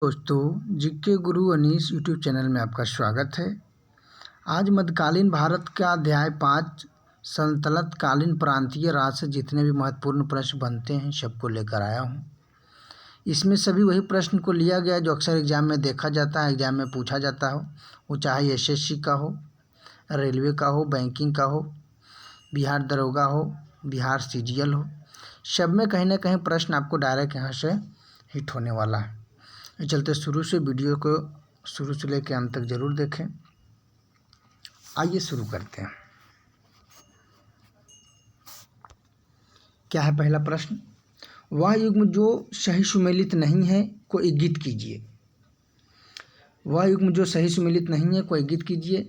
दोस्तों, जीके गुरु Anees YouTube channel में आपका स्वागत है। आज मध्यकालीन भारत का अध्याय 5 सल्तनत कालीन प्रांतीय राज से जितने भी महत्वपूर्ण प्रश्न बनते हैं सबको लेकर आया हूँ। इसमें सभी वही प्रश्न को लिया गया जो अक्सर एग्जाम में देखा जाता है, एग्जाम में पूछा जाता हो, वो चाहे एसएससी का हो, रेलवे का हो, बैंकिंग का हो, बिहार दरोगा हो, बिहार सीजीएल हो, सब में कहीं ना कहीं प्रश्न आपको डायरेक्ट यहाँ से हिट होने वाला है। चलते शुरू से वीडियो को शुरू से लेकर अंत तक जरूर देखें। आइए शुरू करते हैं। क्या है पहला प्रश्न? वह युग्म जो सही सुमेलित नहीं है को इंगित कीजिए। वह युग्म जो सही सुमेलित नहीं है को इंगित कीजिए।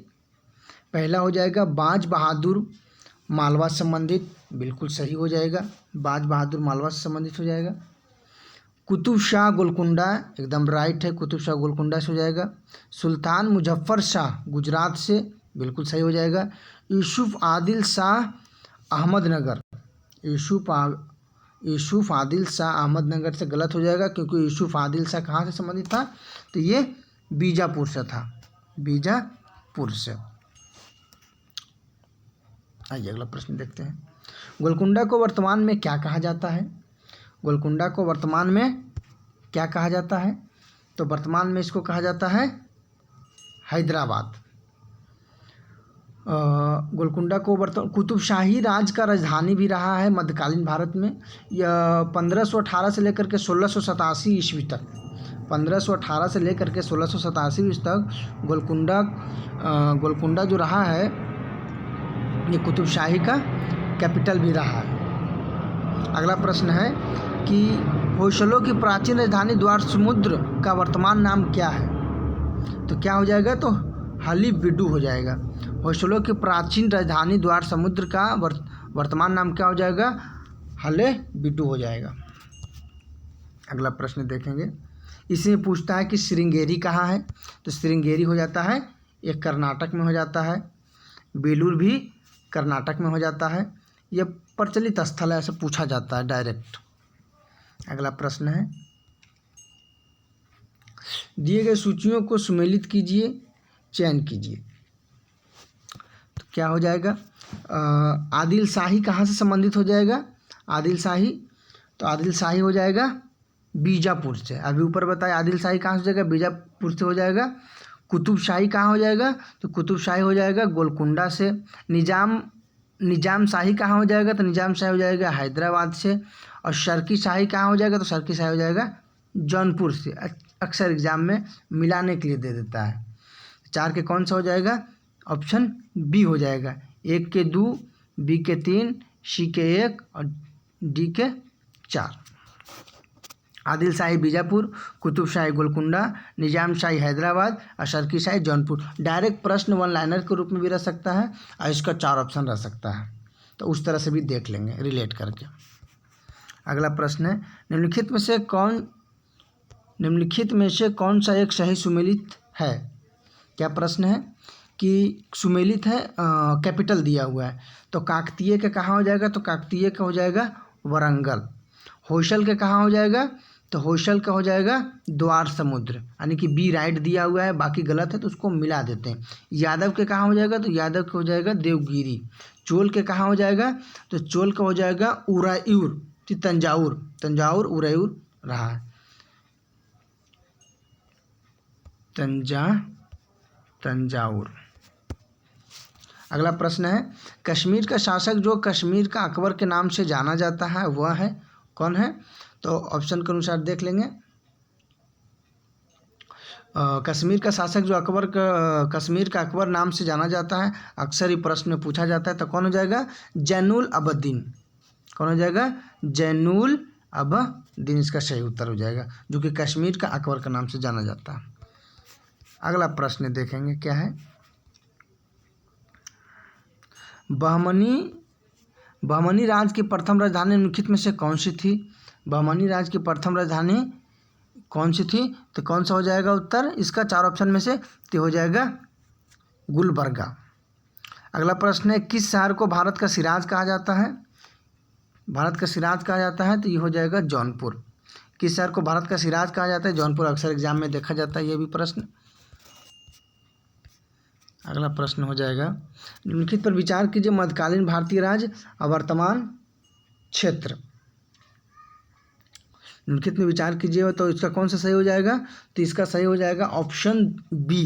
पहला हो जाएगा बाज बहादुर मालवा से संबंधित, बिल्कुल सही हो जाएगा। बाज बहादुर मालवा से संबंधित हो जाएगा। कुतुब शाह गोलकुंडा एकदम राइट है, कुतुब शाह गोलकुंडा से हो जाएगा। सुल्तान मुजफ्फर शाह गुजरात से, बिल्कुल सही हो जाएगा। यूसुफ आदिल शाह अहमदनगर, यूसुफ आदिल शाह अहमदनगर से गलत हो जाएगा, क्योंकि यूसुफ आदिल शाह कहाँ से संबंधित था? तो ये बीजापुर से था, बीजापुर से। आइए अगला प्रश्न देखते हैं। गोलकुंडा को वर्तमान में क्या कहा जाता है? गोलकुंडा को वर्तमान में क्या कहा जाता है? तो वर्तमान में इसको कहा जाता है हैदराबाद। गोलकुंडा को कुतुब शाही राज का राजधानी भी रहा है मध्यकालीन भारत में। यह 1518 से लेकर के 1687 ईस्वी तक, 1518 से लेकर के 1687 ईस्वी तक गोलकुंडा जो रहा है ये कुतुब शाही का कैपिटल भी रहा है। अगला प्रश्न है कि होयसलों की प्राचीन राजधानी द्वार समुद्र का वर्तमान नाम क्या है? तो क्या हो जाएगा? तो हलेबीडु हो जाएगा। होयसलों की प्राचीन राजधानी द्वार समुद्र का वर्तमान नाम क्या हो जाएगा? हलेबीडु हो जाएगा। अगला प्रश्न देखेंगे। इसमें पूछता है कि श्रृंगेरी कहाँ है? तो श्रृंगेरी हो जाता है, ये कर्नाटक में हो जाता है। बेलूर भी कर्नाटक में हो जाता है। यह प्रचलित स्थल है, ऐसा पूछा जाता है डायरेक्ट। अगला प्रश्न है, दिए गए सूचियों को सुमेलित कीजिए, चयन कीजिए। तो क्या हो जाएगा? आदिल शाही कहाँ से संबंधित हो जाएगा? आदिल शाही, तो आदिल शाही हो जाएगा बीजापुर से। अभी ऊपर बताया आदिल शाही कहाँ से हो जाएगा? बीजापुर से हो जाएगा। कुतुब शाही कहाँ हो जाएगा? तो कुतुब शाही हो जाएगा गोलकुंडा से। निजाम शाही कहाँ हो जाएगा? तो निजाम शाही हो जाएगा हैदराबाद से। और सरकी शाही कहाँ हो जाएगा? तो सरकी शाही हो जाएगा जौनपुर से। अक्सर एग्जाम में मिलाने के लिए दे देता है। 4 के कौन सा हो जाएगा? ऑप्शन बी हो जाएगा। 1 के 2, बी के 3, सी के 1 और डी के 4। आदिल शाही बीजापुर, कुतुब शाही गोलकुंडा, निजाम शाही हैदराबाद और सरकी शाही जौनपुर। डायरेक्ट प्रश्न वन लाइनर के रूप में भी रह सकता है और इसका 4 ऑप्शन रह सकता है, तो उस तरह से भी देख लेंगे रिलेट करके। अगला प्रश्न है, निम्नलिखित में से कौन सा एक सही सुमेलित है? क्या प्रश्न है कि सुमेलित है, कैपिटल दिया हुआ है। तो काकतीय के कहाँ हो जाएगा? तो काकतीय का हो जाएगा वरंगल। होयसल के कहाँ हो जाएगा? तो होयसल का हो जाएगा द्वार समुद्र, यानी कि बी राइट दिया हुआ है, बाकी गलत है तो उसको मिला देते हैं। यादव के कहाँ हो जाएगा? तो यादव का हो जाएगा देवगिरी। चोल के कहाँ हो जाएगा? तो चोल का हो जाएगा उरायूर, तंजाउर उरायूर रहा है। तंजाउर। अगला प्रश्न है, कश्मीर का शासक जो कश्मीर का अकबर के नाम से जाना जाता है वह है कौन है? तो ऑप्शन के अनुसार देख लेंगे। कश्मीर का शासक जो कश्मीर का अकबर नाम से जाना जाता है, अक्सर ही प्रश्न में पूछा जाता है, तो कौन हो जाएगा? जैनुल अबदीन। कौन हो जाएगा? जैनुल अबदीन इसका सही उत्तर हो जाएगा, जो कि कश्मीर का अकबर का नाम से जाना जाता है। अगला प्रश्न देखेंगे क्या है। बहमनी राज की प्रथम राजधानी निम्नलिखित में से कौन सी थी? बहमनी राज की प्रथम राजधानी कौन सी थी? तो कौन सा हो जाएगा उत्तर इसका? 4 ऑप्शन में से तो हो जाएगा गुलबर्गा। अगला प्रश्न है, किस शहर को भारत का सिराज कहा जाता है? भारत का सिराज कहा जाता है तो ये हो जाएगा जौनपुर। किस शहर को भारत का सिराज कहा जाता है? जौनपुर। अक्सर एग्जाम में देखा जाता है ये भी प्रश्न। अगला प्रश्न हो जाएगा, निम्नलिखित पर विचार कीजिए, मध्यकालीन भारतीय राज्य और वर्तमान क्षेत्र। निम्नलिखित में विचार कीजिए, तो इसका कौन सा सही हो जाएगा? तो इसका सही हो जाएगा ऑप्शन बी,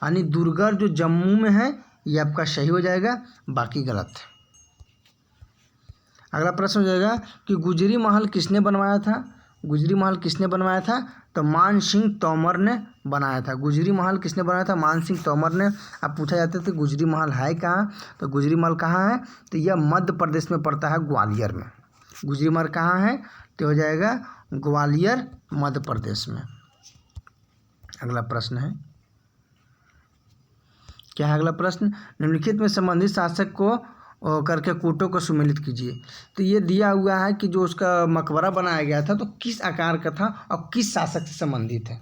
यानी दुर्गढ़ जो जम्मू में है, ये आपका सही हो जाएगा, बाकी गलत है। अगला प्रश्न हो जाएगा कि गुजरी महल किसने बनवाया था? गुजरी महल किसने बनवाया था? तो मान सिंह तोमर ने बनाया था। गुजरी महल किसने बनाया था? मान सिंह तोमर ने। अब पूछा जाता है कि गुजरी महल है कहाँ? तो गुजरी महल कहाँ है? तो यह मध्य प्रदेश में पड़ता है, ग्वालियर में। गुजरी महल कहाँ है? तो हो जाएगा ग्वालियर, मध्य प्रदेश में। अगला प्रश्न है, क्या है अगला प्रश्न? निम्नलिखित में संबंधित शासक को करके कूटों को सुमेलित कीजिए। तो ये दिया हुआ है कि जो उसका मकबरा बनाया गया था, तो किस आकार का था और किस शासक से संबंधित है।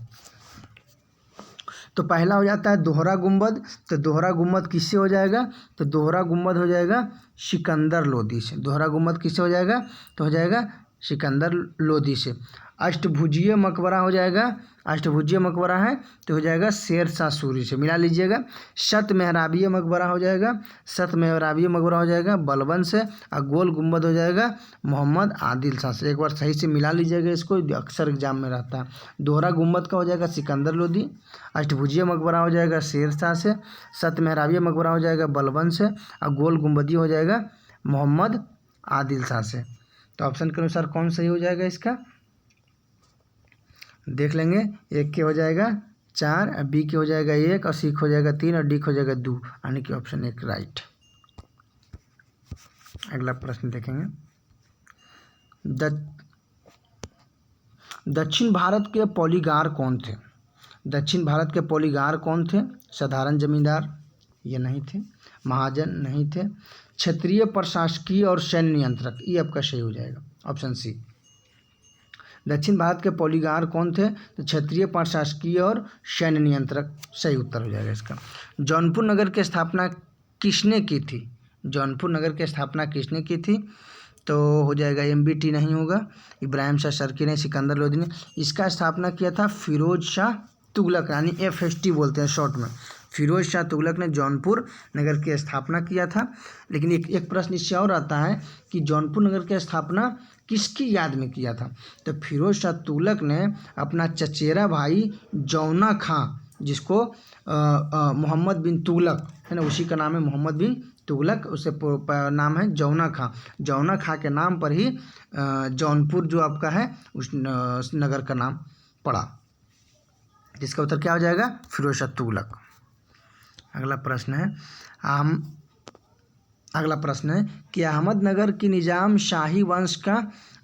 तो पहला हो जाता है दोहरा गुंबद। तो दोहरा गुंबद किससे हो जाएगा? तो दोहरा गुंबद हो जाएगा सिकंदर लोदी से। दोहरा गुंबद किससे हो जाएगा? तो हो जाएगा सिकंदर लोदी से। अष्टभुजीय मकबरा हो जाएगा, अष्टभुजीय मकबरा है तो हो जाएगा शेर शाह सूरी से, मिला लीजिएगा। शत मेहराबीय मकबरा हो जाएगा, शत मेहराबीय मकबरा हो जाएगा बलबन से। और गोल गुंबद हो जाएगा मोहम्मद आदिल शाह से। एक बार सही से मिला लीजिएगा, इसको अक्सर एग्जाम में रहता है। दोहरा गुंबद का हो जाएगा सिकंदर लोदी, अष्टभुजीय मकबरा हो जाएगा शेर शाह से, शत मेहराबीय मकबरा हो जाएगा बलबन से, और गोल गुंबदी हो जाएगा मोहम्मद आदिल शाह से। तो ऑप्शन के अनुसार कौन सही हो जाएगा इसका? देख लेंगे। एक के हो जाएगा 4, बी के हो जाएगा 1, और सी हो जाएगा 3, और डी हो जाएगा 2, यानी कि ऑप्शन 1 राइट। अगला प्रश्न देखेंगे, दक्षिण भारत के पॉलीगार कौन थे? दक्षिण भारत के पॉलीगार कौन थे? साधारण जमींदार, ये नहीं थे। महाजन, नहीं थे। क्षत्रिय, प्रशासकीय और सैन्य नियंत्रक, ये आपका सही हो जाएगा, ऑप्शन सी। दक्षिण भारत के पॉलीगार कौन थे? तो क्षत्रिय, प्रशासकीय और सैन्य नियंत्रक सही उत्तर हो जाएगा इसका। जौनपुर नगर की स्थापना किसने की थी? जौनपुर नगर की स्थापना किसने की थी? तो हो जाएगा MBT नहीं होगा, इब्राहिम शाह शर्की ने, सिकंदर लोदी ने। इसका स्थापना किया था फिरोज शाह तुगलक, यानी FST बोलते हैं शॉर्ट में। फिरोज शाह तुगलक ने जौनपुर नगर की स्थापना किया था। लेकिन एक प्रश्न इससे और आता है कि जौनपुर नगर की स्थापना किसकी याद में किया था? तो फिरोज शाह तुगलक ने अपना चचेरा भाई जौना खां, जिसको मोहम्मद बिन तुगलक है ना, उसी का नाम है मोहम्मद बिन तुगलक, उसे नाम है जौना खां। जौना खां के नाम पर ही जौनपुर जो आपका है उस नगर का नाम पड़ा, जिसका उत्तर क्या हो जाएगा? फिरोज शाह तुगलक। अगला प्रश्न है कि अहमदनगर की निजाम शाही वंश का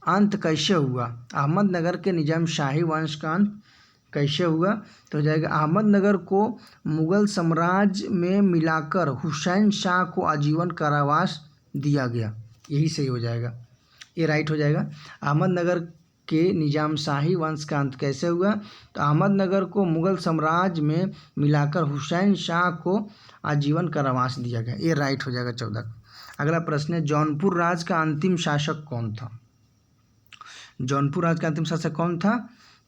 अंत कैसे हुआ? अहमदनगर के निजाम शाही वंश का अंत कैसे हुआ? तो हो जाएगा अहमदनगर को मुगल साम्राज्य में मिलाकर हुसैन शाह को आजीवन कारावास दिया गया, यही सही हो जाएगा, ये राइट हो जाएगा। अहमदनगर के निजाम शाही वंश का अंत कैसे हुआ? तो अहमदनगर को मुगल साम्राज्य में मिलाकर हुसैन शाह को आजीवन कारावास दिया गया, ये राइट हो जाएगा 14। अगला प्रश्न है, जौनपुर राज्य का अंतिम शासक कौन था? जौनपुर राज्य का अंतिम शासक कौन था?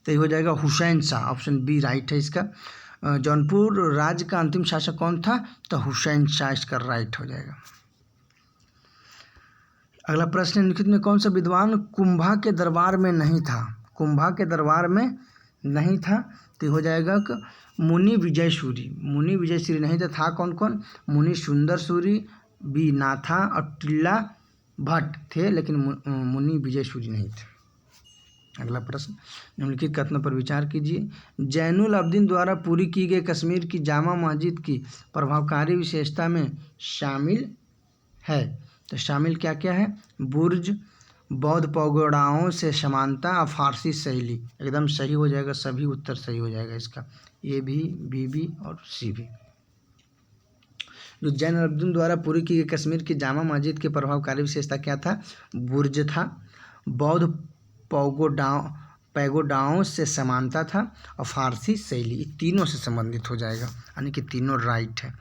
तो ये हो जाएगा Hussain Shah, option B right है इसका। जौनपुर राज्य का अंतिम शासक कौन था? तो हुसैन शाह इसका राइट हो जाएगा। अगला प्रश्न, निम्नलिखित में कौन सा विद्वान कुंभा के दरबार में नहीं था? कुंभा के दरबार में नहीं था, तो हो जाएगा मुनि विजय सूरी। मुनि विजय सूरी नहीं था कौन कौन? मुनि सुंदर सूरी, बी नाथा और टिल्ला भट्ट थे, लेकिन मुनि विजय सूरी नहीं थे। अगला प्रश्न, निम्नलिखित कथनों पर विचार कीजिए। जैनुल अब्दीन द्वारा पूरी की गई कश्मीर की जामा मस्जिद की प्रभावकारी विशेषता में शामिल है, तो शामिल क्या क्या है? बुर्ज, बौद्ध पगोड़ाओं से समानता और फारसी शैली, एकदम सही हो जाएगा, सभी उत्तर सही हो जाएगा इसका, ए भी, बी भी और सी भी। जो जैन अब्दीन द्वारा पूरी की गई कश्मीर की जामा मस्जिद की प्रभावकारी विशेषता क्या था? बुर्ज था, बौद्ध पैगोडाओं से समानता था और फारसी शैली, तीनों से संबंधित हो जाएगा, यानी कि तीनों राइट है।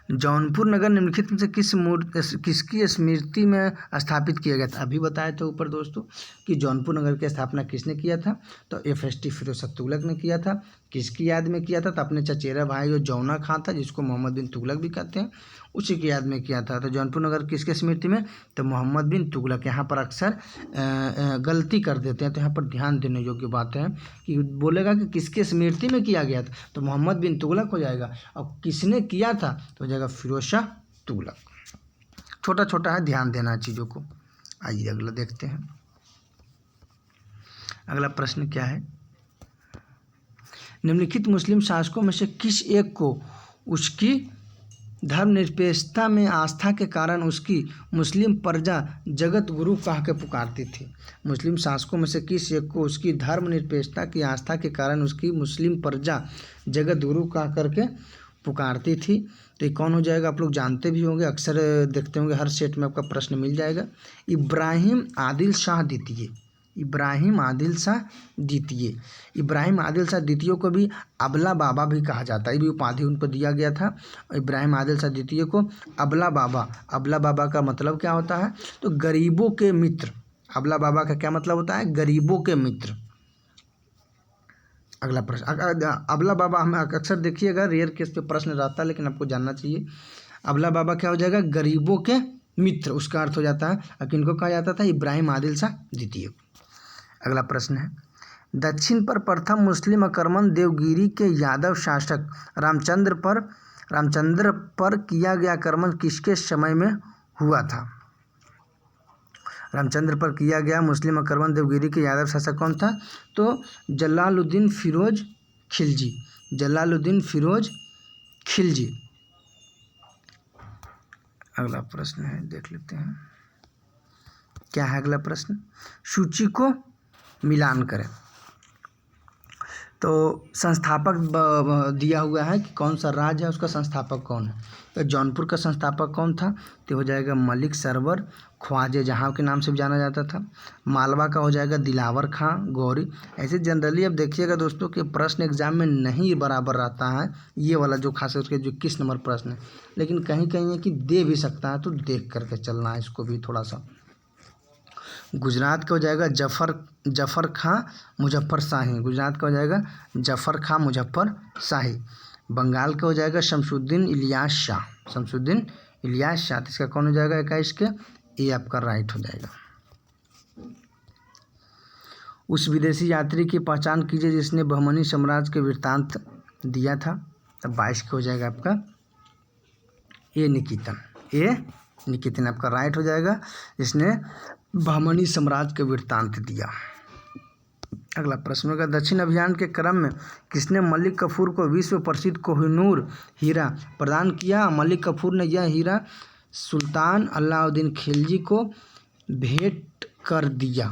जौनपुर नगर निम्नलिखित में से किसकी स्मृति में स्थापित किया गया था? अभी बताया था ऊपर दोस्तों कि जौनपुर नगर की स्थापना किसने किया था? तो FST फिरोज शाह तुगलक ने किया था। किसकी याद में किया था? तो अपने चचेरा भाई जो जौना खां था, जिसको मोहम्मद बिन तुगलक भी कहते हैं, उसी की याद में किया था। तो जौनपुर नगर किसके स्मृति में? तो मोहम्मद बिन तुगलक। यहाँ पर अक्सर गलती कर देते हैं, तो यहाँ पर ध्यान देने योग्य बात है कि बोलेगा कि किसके स्मृति में किया गया था, तो मोहम्मद बिन तुगलक हो जाएगा। और किसने किया था? तो हो जाएगा फिरोज शाह तुगलक। छोटा छोटा है, ध्यान देना चीज़ों को। आइए अगला देखते हैं। अगला प्रश्न क्या है? निम्नलिखित मुस्लिम शासकों में से किस एक को उसकी धर्मनिरपेक्षता में आस्था के कारण उसकी मुस्लिम प्रजा जगत गुरु कह के पुकारती थी? मुस्लिम शासकों में से किस एक को उसकी धर्मनिरपेक्षता की आस्था के कारण उसकी मुस्लिम प्रजा जगत गुरु कह करके पुकारती थी? तो ये कौन हो जाएगा? आप लोग जानते भी होंगे, अक्सर देखते होंगे, हर सेट में आपका प्रश्न मिल जाएगा। इब्राहिम आदिल शाह द्वितीय। इब्राहिम आदिल शाह द्वितीय। इब्राहिम आदिल शाह द्वितीय को भी अबला बाबा भी कहा जाता है, ये भी उपाधि उनको दिया गया था। इब्राहिम आदिल शाह द्वितीय को अबला बाबा। अबला बाबा का मतलब क्या होता है? तो गरीबों के मित्र। अबला बाबा का क्या मतलब होता है? गरीबों के मित्र। अगला प्रश्न, अबला बाबा हमें अक्सर देखिएगा रेयर केस पे प्रश्न रहता है, लेकिन आपको जानना चाहिए। अबला बाबा क्या हो जाएगा? गरीबों के मित्र, उसका अर्थ हो जाता है। किनको कहा जाता था? इब्राहिम आदिल शाह द्वितीय। अगला प्रश्न है, दक्षिण पर प्रथम मुस्लिम आक्रमण देवगिरी के यादव शासक रामचंद्र पर किया गया आक्रमण किसके समय में हुआ था? रामचंद्र पर किया गया मुस्लिम आक्रमण देवगिरी के यादव शासक कौन था? तो जलालुद्दीन फिरोज खिलजी। जलालुद्दीन फिरोज खिलजी। अगला प्रश्न है, देख लेते हैं क्या है अगला प्रश्न। सूची को मिलान करें। तो संस्थापक दिया हुआ है कि कौन सा राज्य है, उसका संस्थापक कौन है। तो जौनपुर का संस्थापक कौन था? तो हो जाएगा मलिक सरवर ख्वाजा जहाँ के नाम से भी जाना जाता था। मालवा का हो जाएगा दिलावर खां गौरी। ऐसे जनरली अब देखिएगा दोस्तों कि प्रश्न एग्जाम में नहीं बराबर रहता है, ये वाला जो खास करके जो 21 नंबर प्रश्न है, लेकिन कहीं कहीं है कि दे भी सकता है, तो देख करके चलना है इसको भी थोड़ा सा। गुजरात का हो जाएगा जफ़र खां मुजफ्फर शाही। गुजरात का हो जाएगा जफ़र खां मुजफ्फर शाही। बंगाल का हो जाएगा शमसुद्दीन इलियास शाह। शमसुद्दीन इलियास शाह। इसका कौन हो जाएगा? 21 के ये आपका राइट हो जाएगा। उस विदेशी यात्री की पहचान कीजिए जिसने बहमनी साम्राज्य के वृत्तांत दिया था। तब 22 का हो जाएगा आपका ए निकितन आपका राइट हो जाएगा, जिसने बहमनी साम्राज्य के वृत्तांत दिया। अगला प्रश्न होगा, दक्षिण अभियान के क्रम में किसने मलिक कफूर को विश्व प्रसिद्ध कोहिनूर हीरा प्रदान किया? मलिक कफूर ने यह हीरा सुल्तान अलाउद्दीन खिलजी को भेंट कर दिया।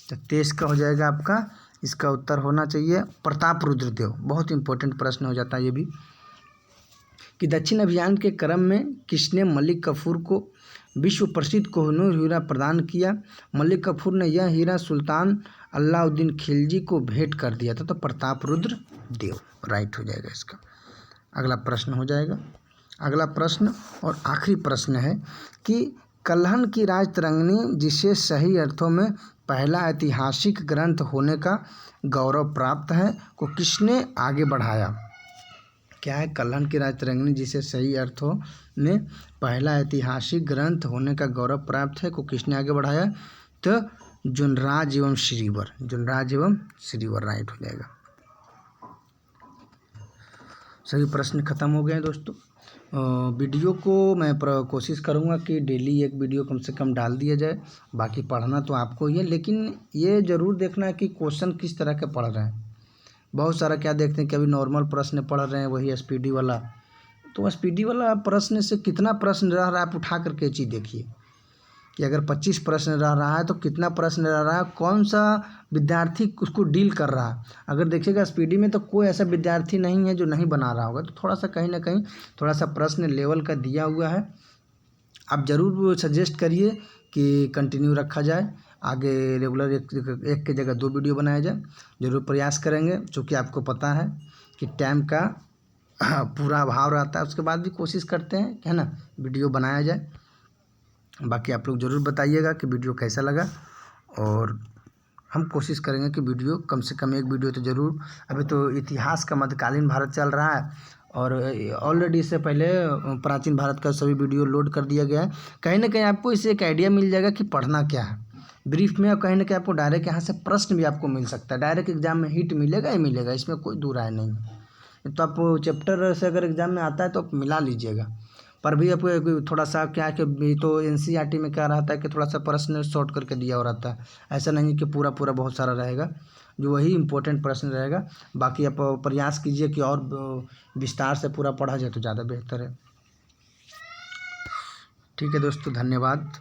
तो 23 का हो जाएगा आपका, इसका उत्तर होना चाहिए प्रताप रुद्रदेव। बहुत इंपॉर्टेंट प्रश्न हो जाता है ये भी, कि दक्षिण अभियान के क्रम में किसने मलिक कफूर को विश्व प्रसिद्ध कोहिनूर हीरा प्रदान किया? मलिक कफूर ने यह हीरा सुल्तान अलाउद्दीन खिलजी को भेंट कर दिया था। तो प्रताप रुद्र देव राइट हो जाएगा इसका। अगला प्रश्न हो जाएगा, अगला प्रश्न और आखिरी प्रश्न है कि कल्हण की राजतरंगिणी जिसे सही अर्थों में पहला ऐतिहासिक ग्रंथ होने का गौरव प्राप्त है को किसने आगे बढ़ाया? क्या है? कल्हण की राजतरंगिणी जिसे सही अर्थों में पहला ऐतिहासिक ग्रंथ होने का गौरव प्राप्त है को किसने आगे बढ़ाया? तो जुनराज एवं श्रीवर। जुनराज एवं श्रीवर राइट हो जाएगा। सभी प्रश्न खत्म हो गए हैं दोस्तों। वीडियो को मैं कोशिश करूँगा कि डेली एक वीडियो कम से कम डाल दिया जाए। बाकी पढ़ना तो आपको ही है, लेकिन ये ज़रूर देखना है कि क्वेश्चन किस तरह के पढ़ रहे हैं। बहुत सारा क्या देखते हैं कि अभी नॉर्मल प्रश्न पढ़ रहे हैं, वही स्पीडी वाला। तो स्पीडी वाला प्रश्न से कितना प्रश्न रह रहा है आप उठा करके चीज़ देखिए कि अगर 25 प्रश्न रह रहा है तो कितना प्रश्न रह रहा है, कौन सा विद्यार्थी उसको डील कर रहा है। अगर देखिएगा स्पीडी में तो कोई ऐसा विद्यार्थी नहीं है जो नहीं बना रहा होगा, तो थोड़ा सा कहीं ना कहीं थोड़ा सा प्रश्न लेवल का दिया हुआ है। आप ज़रूर सजेस्ट करिए कि कंटिन्यू रखा जाए, आगे रेगुलर एक की जगह 2 वीडियो बनाया जाए। ज़रूर प्रयास करेंगे, चूँकि आपको पता है कि टाइम का पूरा भाव रहता है, उसके बाद भी कोशिश करते हैं है ना वीडियो बनाया जाए। बाकी आप लोग ज़रूर बताइएगा कि वीडियो कैसा लगा, और हम कोशिश करेंगे कि वीडियो कम से कम एक वीडियो तो ज़रूर। अभी तो इतिहास का मध्यकालीन भारत चल रहा है, और ऑलरेडी इससे पहले प्राचीन भारत का सभी वीडियो लोड कर दिया गया है। कहीं ना कहीं आपको इससे एक आइडिया मिल जाएगा कि पढ़ना क्या है ब्रीफ में, और कहीं ना कहीं आपको डायरेक्ट यहाँ से प्रश्न भी आपको मिल सकता है। डायरेक्ट एग्जाम में हिट मिलेगा ही मिलेगा, इसमें कोई दो राय नहीं है। तो आप चैप्टर से अगर एग्जाम में आता है तो आप मिला लीजिएगा। पर भी आपको थोड़ा सा क्या है कि तो एनसीईआरटी में क्या रहता है कि थोड़ा सा प्रश्न शॉर्ट करके दिया हो रहता है, ऐसा नहीं कि पूरा पूरा बहुत सारा रहेगा, जो वही इम्पोर्टेंट प्रश्न रहेगा। बाकी आप प्रयास कीजिए कि और विस्तार से पूरा पढ़ा जाए तो ज़्यादा बेहतर है। ठीक है दोस्तों, धन्यवाद।